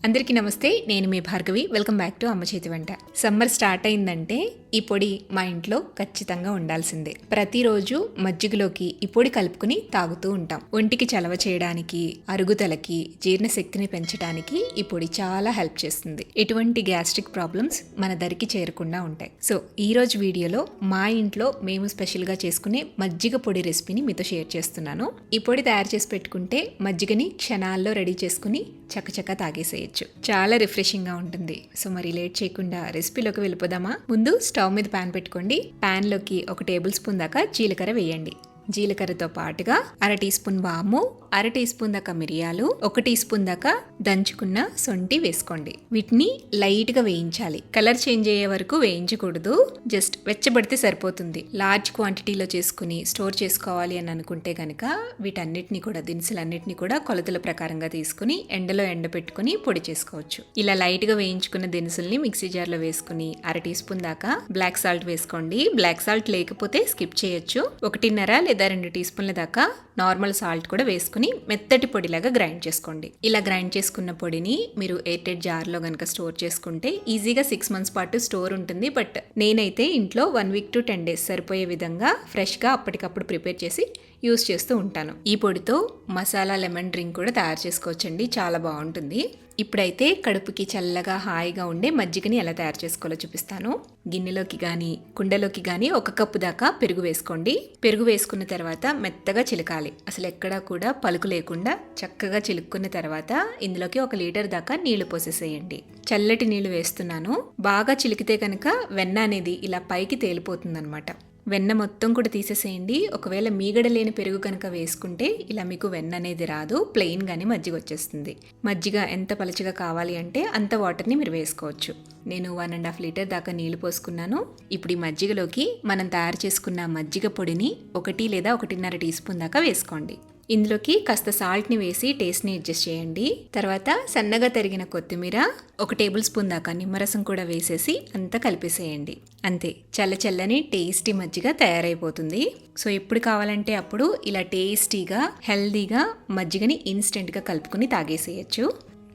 అందరికీ నమస్తే. నేను మీ భార్గవి. వెల్కమ్ బ్యాక్ టు అమ్మ చేతి వంట. సమ్మర్ స్టార్ట్ అయిందంటే ఈ పొడి మా ఇంట్లో ఖచ్చితంగా ఉండాల్సిందే. ప్రతిరోజు మజ్జిగలోకి ఈ పొడి కలుపుకుని తాగుతూ ఉంటాం. ఒంటికి చలవ చేయడానికి, అరుగుదలకి, జీర్ణశక్తిని పెంచడానికి ఈ పొడి చాలా హెల్ప్ చేస్తుంది. ఎటువంటి గ్యాస్ట్రిక్ ప్రాబ్లమ్స్ మన దరికి చేరకుండా ఉంటాయి. సో ఈ రోజు వీడియోలో మా ఇంట్లో మేము స్పెషల్గా చేసుకునే మజ్జిగ పొడి రెసిపీని మీతో షేర్ చేస్తున్నాను. ఈ పొడి తయారు చేసి పెట్టుకుంటే మజ్జిగని క్షణాల్లో రెడీ చేసుకుని చకచకా తాగేసేయచ్చు. చాలా రిఫ్రెషింగ్ గా ఉంటుంది. సో మరి లేట్ చేయకుండా రెసిపీలోకి వెళ్ళిపోదామా? ముందు స్టవ్ మీద ప్యాన్ పెట్టుకోండి. ప్యాన్ లోకి 1 టేబుల్ స్పూన్ దాకా జీలకర్ర వేయండి. జీలకర్రతో పాటుగా 1/2 టీ స్పూన్ వాము, 1/2 టీ స్పూన్ దాకా మిరియాలు, 1 టీ స్పూన్ దాకా దంచుకున్న సొంటి వేసుకోండి. వీటిని లైట్ గా వేయించాలి. కలర్ చేంజ్ అయ్యే వరకు వేయించకూడదు. జస్ట్ వెచ్చబడితే సరిపోతుంది. లార్జ్ క్వాంటిటీలో చేసుకుని స్టోర్ చేసుకోవాలి అని అనుకుంటే కనుక వీటన్నిటిని కూడా, దినుసులన్నిటిని కూడా కొలతల ప్రకారంగా తీసుకుని ఎండలో ఎండబెట్టుకుని పొడి చేసుకోవచ్చు. ఇలా లైట్ గా వేయించుకున్న దినుసుల్ని మిక్సీ జార్ లో వేసుకుని 1/2 టీ స్పూన్ దాకా బ్లాక్ సాల్ట్ వేసుకోండి. బ్లాక్ సాల్ట్ లేకపోతే స్కిప్ చేయొచ్చు. 1.5 లేదా 2 టీ స్పూన్ల దాకా నార్మల్ సాల్ట్ కూడా వేసుకుని మెత్తటి పొడిలాగా గ్రైండ్ చేసుకోండి. ఇలా గ్రైండ్ చేసుకున్న పొడిని మీరు ఎయిర్టైట్ జార్లో గనక స్టోర్ చేసుకుంటే ఈజీగా 6 మంత్స్ పాటు స్టోర్ ఉంటుంది. బట్ నేనైతే ఇంట్లో 1 వీక్ టు 10 డేస్ సరిపోయే విధంగా ఫ్రెష్గా అప్పటికప్పుడు ప్రిపేర్ చేసి యూస్ చేస్తూ ఉంటాను. ఈ పొడితో మసాలా లెమన్ డ్రింక్ కూడా తయారు చేసుకోవచ్చండి. చాలా బాగుంటుంది. ఇప్పుడైతే కడుపుకి చల్లగా హాయిగా ఉండే మజ్జిగని ఎలా తయారు చేసుకోవాలో చూపిస్తాను. గిన్నెలోకి కానీ కుండలోకి కానీ 1 కప్పు దాకా పెరుగు వేసుకోండి. పెరుగు వేసుకున్న తర్వాత మెత్తగా చిలకాలి. అసలు ఎక్కడా కూడా పలుకు లేకుండా చక్కగా చిలుక్కున్న తర్వాత ఇందులోకి 1 లీటర్ దాకా నీళ్లు పోసేసేయండి. చల్లటి నీళ్లు వేస్తున్నాను. బాగా చిలికితే కనుక వెన్న అనేది ఇలా పైకి తేలిపోతుందన్నమాట. వెన్న మొత్తం కూడా తీసేసేయండి. ఒకవేళ మీగడ లేని పెరుగు కనుక వేసుకుంటే ఇలా మీకు వెన్న అనేది రాదు, ప్లెయిన్ గానే మజ్జిగ వచ్చేస్తుంది. మజ్జిగ ఎంత పలచగా కావాలి అంటే అంత వాటర్ని మీరు వేసుకోవచ్చు. నేను 1.5 లీటర్ దాకా నీళ్లు పోసుకున్నాను. ఇప్పుడు ఈ మజ్జిగలోకి మనం తయారు చేసుకున్న మజ్జిగ పొడిని 1 లేదా 1.5 టీ స్పూన్ దాకా వేసుకోండి. ఇందులోకి కాస్త సాల్ట్ని వేసి టేస్ట్ని అడ్జస్ట్ చేయండి. తర్వాత సన్నగా తరిగిన కొత్తిమీర, 1 టేబుల్ స్పూన్ దాకా నిమ్మరసం కూడా వేసేసి అంతా కలిపేసేయండి. అంతే, చల్ల చల్లని టేస్టీ మజ్జిగ తయారైపోతుంది. సో ఎప్పుడు కావాలంటే అప్పుడు ఇలా టేస్టీగా హెల్దీగా మజ్జిగని ఇన్స్టెంట్గా కలుపుకుని తాగేసేయచ్చు.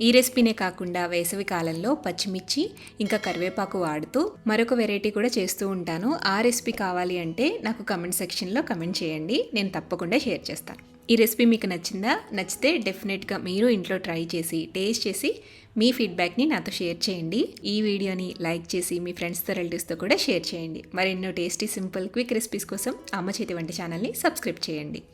ఈ రెసిపీనే కాకుండా వేసవి కాలంలో పచ్చిమిర్చి ఇంకా కరివేపాకు వాడుతూ మరొక వెరైటీ కూడా చేస్తూ ఉంటాను. ఆ రెసిపీ కావాలి అంటే నాకు కమెంట్ సెక్షన్లో కమెంట్ చేయండి. నేను తప్పకుండా షేర్ చేస్తాను. ఈ రెసిపీ మీకు నచ్చిందా? నచ్చితే డెఫినెట్గా మీరు ఇంట్లో ట్రై చేసి టేస్ట్ చేసి మీ ఫీడ్బ్యాక్ని నాతో షేర్ చేయండి. ఈ వీడియోని లైక్ చేసి మీ ఫ్రెండ్స్తో రిలేటివ్స్తో కూడా షేర్ చేయండి. మరెన్నో టేస్టీ సింపుల్ క్విక్ రెసిపీస్ కోసం అమ్మ చేతి వంట ఛానల్ని సబ్స్క్రైబ్ చేయండి.